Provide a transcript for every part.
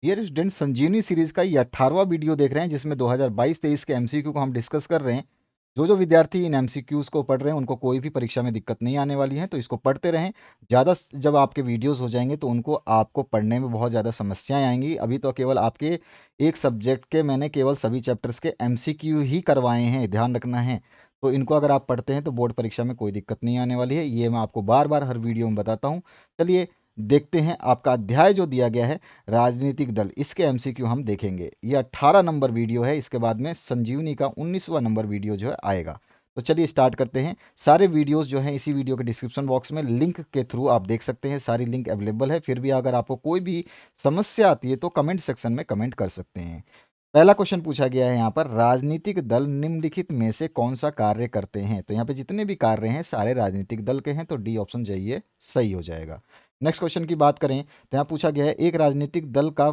Dear student, संजीवनी series का ये 18वां video देख रहे हैं जिसमें 2022-23 के एमसीक्यू को हम डिस्कस कर रहे हैं। जो विद्यार्थी इन एमसीक्यूज को पढ़ रहे हैं उनको कोई भी परीक्षा में दिक्कत नहीं आने वाली है, तो इसको पढ़ते रहें। ज़्यादा जब आपके वीडियोस हो जाएंगे तो उनको आपको पढ़ने में बहुत ज़्यादा समस्याएं आएंगी। अभी तो केवल आपके एक सब्जेक्ट के मैंने केवल सभी चैप्टर्स के एमसीक्यू ही करवाए हैं, ध्यान रखना है। तो इनको अगर आप पढ़ते हैं तो बोर्ड परीक्षा में कोई दिक्कत नहीं आने वाली है, ये मैं आपको बार बार हर वीडियो में बताता हूँ। चलिए देखते हैं आपका अध्याय जो दिया गया है, राजनीतिक दल, इसके एमसीक्यू हम देखेंगे। ये 18 नंबर वीडियो है, इसके बाद में संजीवनी का 19वां नंबर वीडियो जो है आएगा। तो चलिए स्टार्ट करते हैं। सारे वीडियोस जो हैं इसी वीडियो के डिस्क्रिप्शन बॉक्स में लिंक के थ्रू आप देख सकते हैं, सारी लिंक अवेलेबल है। फिर भी अगर आपको कोई भी समस्या आती है तो कमेंट सेक्शन में कमेंट कर सकते हैं। पहला क्वेश्चन पूछा गया है यहाँ पर, राजनीतिक दल निम्नलिखित में से कौन सा कार्य करते हैं? तो यहाँ पे जितने भी कार्य हैं सारे राजनीतिक दल के हैं, तो डी ऑप्शन जो है ये सही हो जाएगा। नेक्स्ट क्वेश्चन की बात करें तो यहाँ पूछा गया है, एक राजनीतिक दल का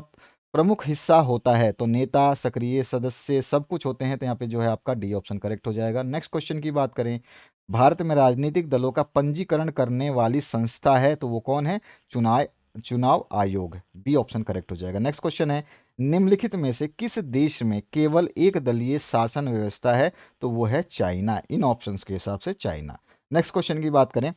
प्रमुख हिस्सा होता है, तो नेता, सक्रिय सदस्य सब कुछ होते हैं, तो यहाँ पे जो है आपका डी ऑप्शन करेक्ट हो जाएगा। नेक्स्ट क्वेश्चन की बात करें, भारत में राजनीतिक दलों का पंजीकरण करने वाली संस्था है, तो वो कौन है? चुनाव चुनाव आयोग, बी ऑप्शन करेक्ट हो जाएगा। नेक्स्ट क्वेश्चन है, निम्नलिखित में से किस देश में केवल एक दलीय शासन व्यवस्था है? तो वो है चाइना, इन ऑप्शंस के हिसाब से चाइना। नेक्स्ट क्वेश्चन की बात करें,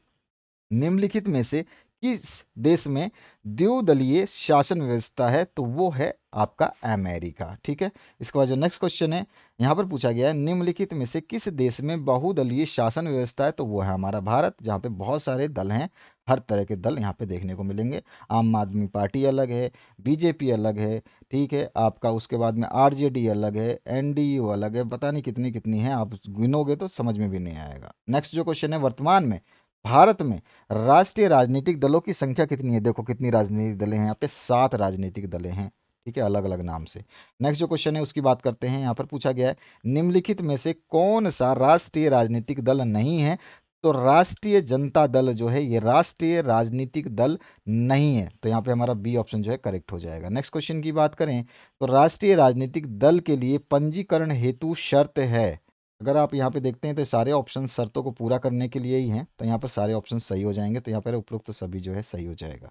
निम्नलिखित में से किस देश में द्विदलीय शासन व्यवस्था है? तो वो है आपका अमेरिका। ठीक है, इसके बाद जो नेक्स्ट क्वेश्चन है यहाँ पर पूछा गया है, निम्नलिखित में से किस देश में बहुदलीय शासन व्यवस्था है? तो वो है हमारा भारत, जहाँ पे बहुत सारे दल हैं, हर तरह के दल यहाँ पे देखने को मिलेंगे। आम आदमी पार्टी अलग है, बीजेपी अलग है, ठीक है आपका, उसके बाद में आरजेडी अलग है, एनडीयू अलग है, पता नहीं कितनी कितनी है, आप गिनोगे तो समझ में भी नहीं आएगा। नेक्स्ट जो क्वेश्चन है, वर्तमान में भारत में राष्ट्रीय राजनीतिक दलों की संख्या कितनी है? देखो कितनी राजनीतिक दलें हैं यहाँ पे, 7 राजनीतिक दलें हैं, ठीक है, अलग अलग नाम से। नेक्स्ट जो क्वेश्चन है उसकी बात करते हैं। यहाँ पर पूछा गया है, निम्नलिखित में से कौन सा राष्ट्रीय राजनीतिक दल नहीं है? तो राष्ट्रीय जनता दल जो है ये राष्ट्रीय राजनीतिक दल नहीं है, तो यहाँ पे हमारा बी ऑप्शन जो है करेक्ट हो जाएगा। नेक्स्ट क्वेश्चन की बात करें तो राष्ट्रीय राजनीतिक दल के लिए पंजीकरण हेतु शर्त है। अगर आप यहाँ पे देखते हैं तो सारे ऑप्शन शर्तों को पूरा करने के लिए ही हैं, तो यहाँ पर सारे ऑप्शन सही हो जाएंगे, तो यहाँ पर उपरोक्त तो सभी जो है सही हो जाएगा।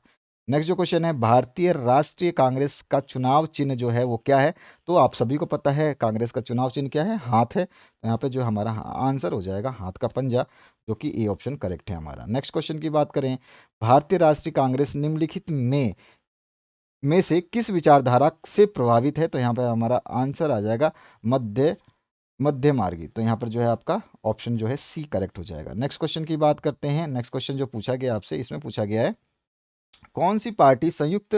नेक्स्ट जो क्वेश्चन है, भारतीय राष्ट्रीय कांग्रेस का चुनाव चिन्ह जो है वो क्या है? तो आप सभी को पता है कांग्रेस का चुनाव चिन्ह क्या है, हाथ है, तो यहाँ पे जो हमारा आंसर हो जाएगा हाथ का पंजा, जो कि ए ऑप्शन करेक्ट है हमारा। नेक्स्ट क्वेश्चन की बात करें, भारतीय राष्ट्रीय कांग्रेस निम्नलिखित में से किस विचारधारा से प्रभावित है? तो यहाँ पर हमारा आंसर आ जाएगा मध्य मार्गी, तो यहाँ पर जो है आपका ऑप्शन जो है सी करेक्ट हो जाएगा। नेक्स्ट क्वेश्चन की बात करते हैं। नेक्स्ट क्वेश्चन जो पूछा गया आपसे, इसमें पूछा गया है, कौन सी पार्टी संयुक्त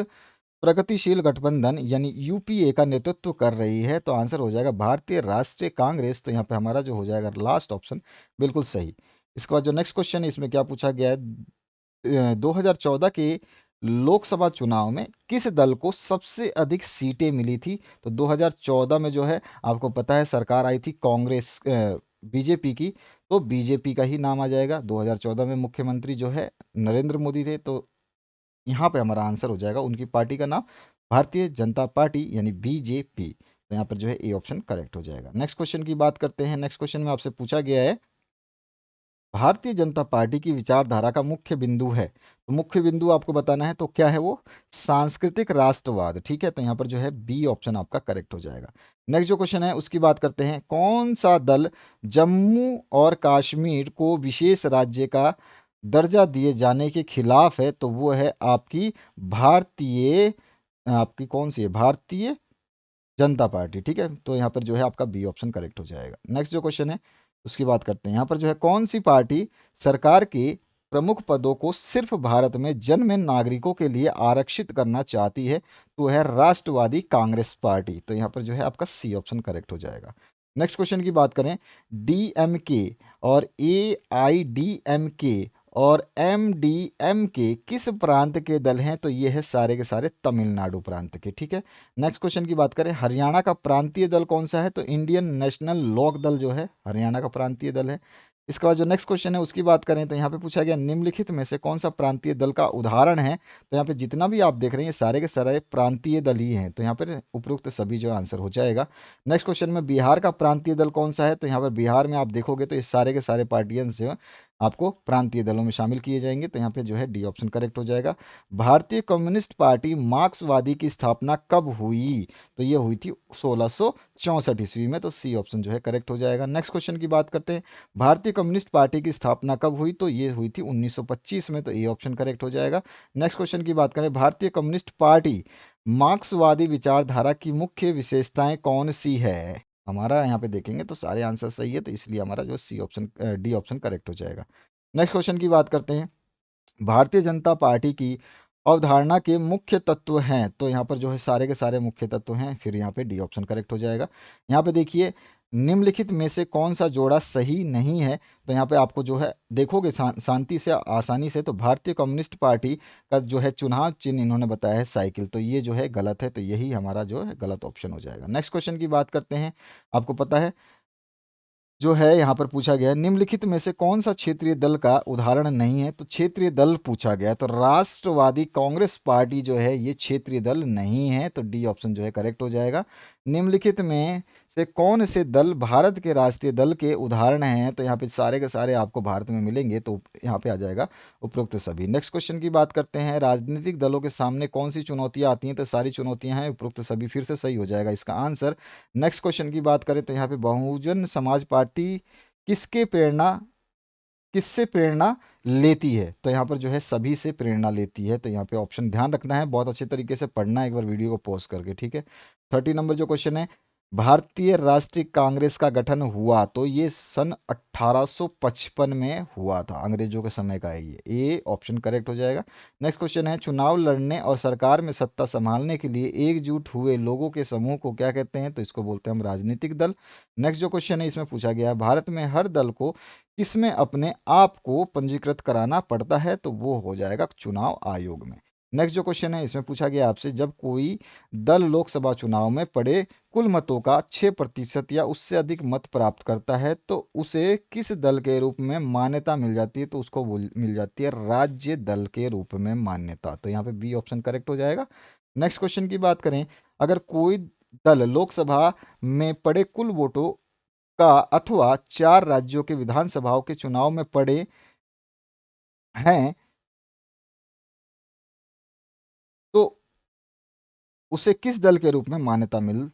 प्रगतिशील गठबंधन यानी यूपीए का नेतृत्व कर रही है? तो आंसर हो जाएगा भारतीय राष्ट्रीय कांग्रेस, तो यहाँ पे हमारा जो हो जाएगा लास्ट ऑप्शन बिल्कुल सही। इसके बाद जो नेक्स्ट क्वेश्चन है इसमें क्या पूछा गया है, 2014 के लोकसभा चुनाव में किस दल को सबसे अधिक सीटें मिली थी? तो 2014 में जो है आपको पता है सरकार आई थी कांग्रेस बीजेपी की, तो बीजेपी का ही नाम आ जाएगा। 2014 में मुख्यमंत्री जो है नरेंद्र मोदी थे, तो यहाँ पे हमारा आंसर हो जाएगा उनकी पार्टी का नाम भारतीय जनता पार्टी यानी बीजेपी, तो यहाँ पर जो है ए ऑप्शन करेक्ट हो जाएगा। नेक्स्ट क्वेश्चन की बात करते हैं। नेक्स्ट क्वेश्चन में आपसे पूछा गया है, भारतीय जनता पार्टी की विचारधारा का मुख्य बिंदु है, तो मुख्य बिंदु आपको बताना है, तो क्या है वो? सांस्कृतिक राष्ट्रवाद, ठीक है, तो यहाँ पर जो है बी ऑप्शन आपका करेक्ट हो जाएगा। नेक्स्ट जो क्वेश्चन है उसकी बात करते हैं, कौन सा दल जम्मू और कश्मीर को विशेष राज्य का दर्जा दिए जाने के खिलाफ है? तो वो है आपकी भारतीय, आपकी कौन सी है, भारतीय जनता पार्टी, ठीक है, तो यहाँ पर जो है आपका बी ऑप्शन करेक्ट हो जाएगा। नेक्स्ट जो क्वेश्चन है उसकी बात करते हैं। यहाँ पर जो है, कौन सी पार्टी सरकार के प्रमुख पदों को सिर्फ भारत में जन्म नागरिकों के लिए आरक्षित करना चाहती है? तो है राष्ट्रवादी कांग्रेस पार्टी, तो यहाँ पर जो है आपका सी ऑप्शन करेक्ट हो जाएगा। नेक्स्ट क्वेश्चन की बात करें, डीएमके और एआईडीएमके और एमडीएमके किस प्रांत के दल हैं? तो ये है सारे के सारे तमिलनाडु प्रांत के, ठीक है। नेक्स्ट क्वेश्चन की बात करें, हरियाणा का प्रांतीय दल कौन सा है? तो इंडियन नेशनल लोक दल जो है हरियाणा का प्रांतीय दल है। इसके बाद जो नेक्स्ट क्वेश्चन है उसकी बात करें तो यहाँ पे पूछा गया, निम्नलिखित में से कौन सा प्रांतीय दल का उदाहरण है? तो यहाँ पे जितना भी आप देख रहे हैं ये सारे के सारे प्रांतीय दल ही हैं, तो यहाँ पर उपरोक्त सभी जो आंसर हो जाएगा। नेक्स्ट क्वेश्चन में बिहार का प्रांतीय दल कौन सा है? तो यहाँ पर बिहार में आप देखोगे तो ये सारे के सारे पार्टियंस जो आपको प्रांतीय दलों में शामिल किए जाएंगे। तो यहाँ पे जो है डी ऑप्शन करेक्ट हो जाएगा। भारतीय कम्युनिस्ट पार्टी मार्क्सवादी की स्थापना कब हुई? तो ये हुई थी 1664 ईस्वी में। तो सी ऑप्शन जो है करेक्ट हो जाएगा। नेक्स्ट क्वेश्चन की बात करते हैं। भारतीय कम्युनिस्ट पार्टी की स्थापना कब हुई? तो ये हुई थी 1925 में। तो ए ऑप्शन करेक्ट हो जाएगा। नेक्स्ट क्वेश्चन की बात करें, भारतीय कम्युनिस्ट पार्टी मार्क्सवादी विचारधारा की मुख्य विशेषताएं कौन सी है? हमारा यहाँ पे देखेंगे तो सारे आंसर सही है, तो इसलिए हमारा जो C option D option correct हो जाएगा। नेक्स्ट क्वेश्चन की बात करते हैं। भारतीय जनता पार्टी की अवधारणा के मुख्य तत्व हैं। तो यहाँ पर जो है सारे के सारे मुख्य तत्व हैं, फिर यहाँ पे डी ऑप्शन करेक्ट हो जाएगा। यहाँ पे देखिए, निम्नलिखित में से कौन सा जोड़ा सही नहीं है? तो यहाँ पे आपको जो है देखोगे शांति से आसानी से, तो भारतीय कम्युनिस्ट पार्टी का जो है चुनाव चिन्ह इन्होंने बताया है साइकिल, तो ये जो है गलत है, तो यही हमारा जो है गलत ऑप्शन हो जाएगा। नेक्स्ट क्वेश्चन की बात करते हैं। आपको पता है जो है यहाँ पर पूछा गया है, निम्नलिखित में से कौन सा क्षेत्रीय दल का उदाहरण नहीं है? तो क्षेत्रीय दल पूछा गया है, तो राष्ट्रवादी कांग्रेस पार्टी जो है ये क्षेत्रीय दल नहीं है, तो डी ऑप्शन जो है करेक्ट हो जाएगा। निम्नलिखित में से कौन से दल भारत के राष्ट्रीय दल के उदाहरण हैं? तो यहाँ पे सारे के सारे आपको भारत में मिलेंगे, तो यहाँ पे आ जाएगा उपरोक्त सभी। नेक्स्ट क्वेश्चन की बात करते हैं, राजनीतिक दलों के सामने कौन सी चुनौतियां आती हैं? तो सारी चुनौतियां हैं, उपरोक्त सभी फिर से सही हो जाएगा इसका आंसर। नेक्स्ट क्वेश्चन की बात करें तो यहाँ पे बहुजन समाज पार्टी किसके प्रेरणा किससे प्रेरणा लेती है? तो यहाँ पर जो है सभी से प्रेरणा लेती है, तो यहाँ पे ऑप्शन ध्यान रखना है, बहुत अच्छे तरीके से पढ़ना है एक बार वीडियो को पॉज करके, ठीक है। 30 नंबर जो क्वेश्चन है, भारतीय राष्ट्रीय कांग्रेस का गठन हुआ? तो ये सन 1855 में हुआ था, अंग्रेजों के समय का है ये। ए ऑप्शन करेक्ट हो जाएगा। नेक्स्ट क्वेश्चन है, चुनाव लड़ने और सरकार में सत्ता संभालने के लिए एकजुट हुए लोगों के समूह को क्या कहते हैं? तो इसको बोलते हैं हम राजनीतिक दल। नेक्स्ट जो क्वेश्चन है इसमें पूछा गया है, भारत में हर दल को किसमें अपने आप को पंजीकृत कराना पड़ता है? तो वो हो जाएगा चुनाव आयोग में। नेक्स्ट जो क्वेश्चन है इसमें पूछा गया आपसे, जब कोई दल लोकसभा चुनाव में पड़े कुल मतों का 6% या उससे अधिक मत प्राप्त करता है तो उसे किस दल के रूप में मान्यता मिल जाती है? तो उसको मिल जाती है राज्य दल के रूप में मान्यता, तो यहाँ पे बी ऑप्शन करेक्ट हो जाएगा। नेक्स्ट क्वेश्चन की बात करें, अगर कोई दल लोकसभा में पड़े कुल वोटों का अथवा 4 राज्यों के विधानसभाओं के चुनाव में पड़े हैं, तो उसे किस दल के रूप में मान्यता मिल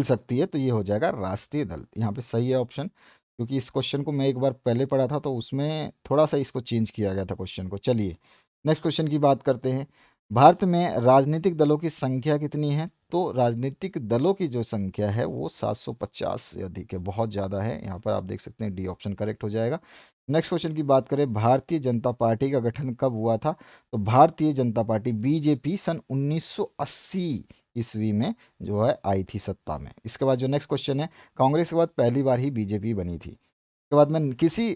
सकती है? तो ये हो जाएगा राष्ट्रीय दल। यहाँ पे सही है ऑप्शन, क्योंकि इस क्वेश्चन को मैं एक बार पहले पढ़ा था तो उसमें थोड़ा सा इसको चेंज किया गया था क्वेश्चन को। चलिए नेक्स्ट क्वेश्चन की बात करते हैं। भारत में राजनीतिक दलों की संख्या कितनी है? तो राजनीतिक दलों की जो संख्या है वो 750 से अधिक है, बहुत ज़्यादा है। यहाँ पर आप देख सकते हैं डी ऑप्शन करेक्ट हो जाएगा। नेक्स्ट क्वेश्चन की बात करें, भारतीय जनता पार्टी का गठन कब हुआ था? तो भारतीय जनता पार्टी बीजेपी सन 1980 ईस्वी में जो है आई थी सत्ता में। इसके बाद जो नेक्स्ट क्वेश्चन है, कांग्रेस के बाद पहली बार ही बीजेपी बनी थी। उसके बाद में किसी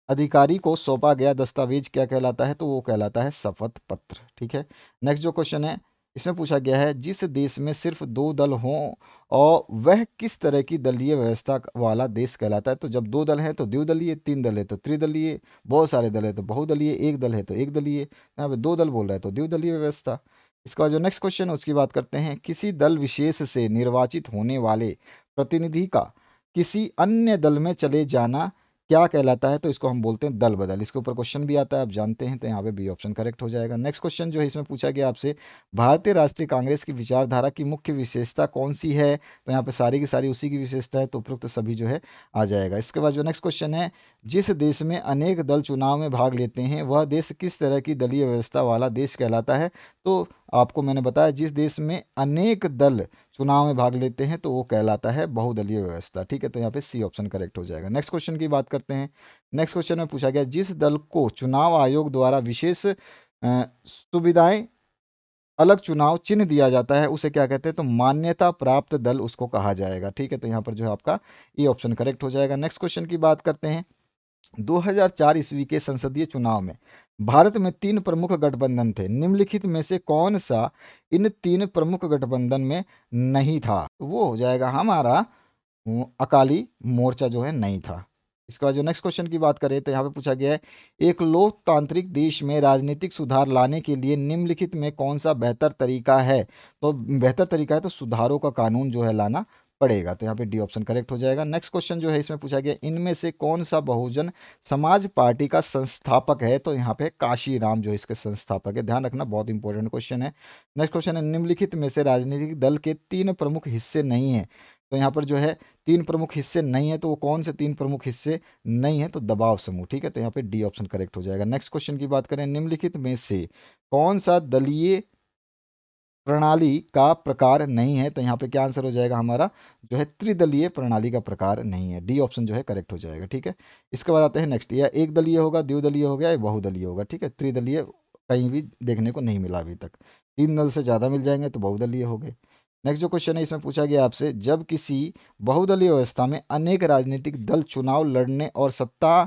अधिकारी को सौंपा गया दस्तावेज क्या कहलाता है? तो वो कहलाता है शपथ पत्र, ठीक है। नेक्स्ट जो क्वेश्चन है इसमें पूछा गया है, जिस देश में सिर्फ 2 दल हों और वह किस तरह की दलीय व्यवस्था वाला देश कहलाता है? तो जब 2 दल हैं तो द्विदलीय, 3 दल है तो त्रिदलीय, बहुत सारे दल है तो बहुदलीय, एक दल है तो एक दलीय। यहाँ पे 2 दल बोल रहा है तो द्विदलीय व्यवस्था। इसके बाद जो नेक्स्ट क्वेश्चन है उसकी बात करते हैं, किसी दल विशेष से निर्वाचित होने वाले प्रतिनिधि का किसी अन्य दल में चले जाना क्या कहलाता है? तो इसको हम बोलते हैं दल बदल। इसके ऊपर क्वेश्चन भी आता है, आप जानते हैं, तो यहाँ पे बी ऑप्शन करेक्ट हो जाएगा। नेक्स्ट क्वेश्चन जो है इसमें पूछा गया आपसे, भारतीय राष्ट्रीय कांग्रेस की विचारधारा की मुख्य विशेषता कौन सी है? तो यहाँ पे सारी की सारी उसी की विशेषता है, तो उपरोक्त सभी जो है आ जाएगा। इसके बाद जो नेक्स्ट क्वेश्चन है, जिस देश में अनेक दल चुनाव में भाग लेते हैं वह देश किस तरह की दलीय व्यवस्था वाला देश कहलाता है? तो आपको मैंने बताया, जिस देश में अनेक दल चुनाव में भाग लेते हैं तो वो कहलाता है बहुदलीय व्यवस्था, ठीक है। तो यहाँ पे सी ऑप्शन करेक्ट हो जाएगा। नेक्स्ट क्वेश्चन की बात करते हैं। नेक्स्ट क्वेश्चन में पूछा गया, जिस दल को चुनाव आयोग द्वारा विशेष सुविधाएं अलग चुनाव चिन्ह दिया जाता है उसे क्या कहते हैं? तो मान्यता प्राप्त दल उसको कहा जाएगा, ठीक है। तो यहाँ पर जो है आपका ये ऑप्शन करेक्ट हो जाएगा। नेक्स्ट क्वेश्चन की बात करते हैं। 2004 ईस्वी के संसदीय चुनाव में भारत में 3 प्रमुख गठबंधन थे, निम्नलिखित में से कौन सा इन 3 प्रमुख गठबंधन में नहीं था? तो वो हो जाएगा हमारा अकाली मोर्चा जो है नहीं था। इसके बाद जो नेक्स्ट क्वेश्चन की बात करें तो यहाँ पे पूछा गया है, एक लोकतांत्रिक देश में राजनीतिक सुधार लाने के लिए निम्नलिखित में कौन सा बेहतर तरीका है? तो बेहतर तरीका है तो सुधारों का कानून जो है लाना पड़ेगा। तो यहाँ पे डी ऑप्शन करेक्ट हो जाएगा। नेक्स्ट क्वेश्चन जो है इसमें पूछा गया, इनमें से कौन सा बहुजन समाज पार्टी का संस्थापक है? तो यहाँ पे काशी राम जो इसके संस्थापक है। ध्यान रखना, बहुत इंपॉर्टेंट क्वेश्चन है। नेक्स्ट क्वेश्चन है, निम्नलिखित में से राजनीतिक दल के 3 प्रमुख हिस्से नहीं है। तो यहाँ पर जो है 3 प्रमुख हिस्से नहीं है, तो वो कौन से 3 प्रमुख हिस्से नहीं है? तो दबाव समूह। ठीक है, तो यहाँ पे डी ऑप्शन करेक्ट हो जाएगा। नेक्स्ट क्वेश्चन की बात करें, निम्नलिखित में से कौन सा दलीय प्रणाली का प्रकार नहीं है? तो यहाँ पे क्या आंसर हो जाएगा हमारा, जो है त्रिदलीय प्रणाली का प्रकार नहीं है। डी ऑप्शन जो है करेक्ट हो जाएगा। ठीक है, इसके बाद आते हैं नेक्स्ट, या एक दलीय होगा, द्विदलीय हो गया, या बहुदलीय होगा। ठीक है, त्रिदलीय कहीं भी देखने को नहीं मिला अभी तक। 3 दल से ज़्यादा मिल जाएंगे तो बहुदलीय हो गए। नेक्स्ट जो क्वेश्चन है इसमें पूछा गया आपसे, जब किसी बहुदलीय व्यवस्था में अनेक राजनीतिक दल चुनाव लड़ने और सत्ता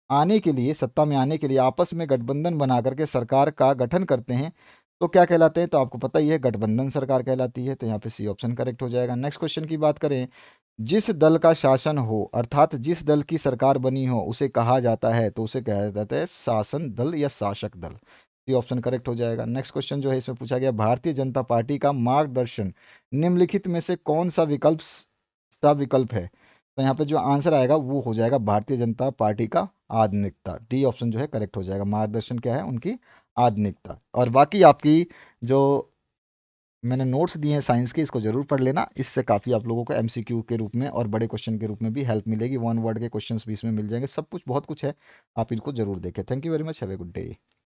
में आने के लिए आपस में गठबंधन बना करके सरकार का गठन करते हैं, तो क्या कहलाते हैं? तो आपको पता ही है, गठबंधन सरकार कहलाती है। तो यहाँ पे सी ऑप्शन करेक्ट हो जाएगा। नेक्स्ट क्वेश्चन की बात करें, जिस दल का शासन हो, अर्थात जिस दल की सरकार बनी हो, उसे कहा जाता है, तो उसे कहा जाता है शासन दल या शासक दल। सी ऑप्शन करेक्ट हो जाएगा। नेक्स्ट क्वेश्चन जो है इसमें पूछा गया, भारतीय जनता पार्टी का मार्गदर्शन निम्नलिखित में से कौन सा विकल्प है? तो यहाँ पे जो आंसर आएगा वो हो जाएगा भारतीय जनता पार्टी का आधुनिकता। डी ऑप्शन जो है करेक्ट हो जाएगा। मार्गदर्शन क्या है? उनकी आधुनिकता। और बाकी आपकी जो मैंने नोट्स दिए हैं साइंस के, इसको जरूर पढ़ लेना। इससे काफ़ी आप लोगों को एमसीक्यू के रूप में और बड़े क्वेश्चन के रूप में भी हेल्प मिलेगी। 1 वर्ड के क्वेश्चंस भी इसमें मिल जाएंगे। सब कुछ, बहुत कुछ है, आप इनको जरूर देखें। Thank you very much, have a good day.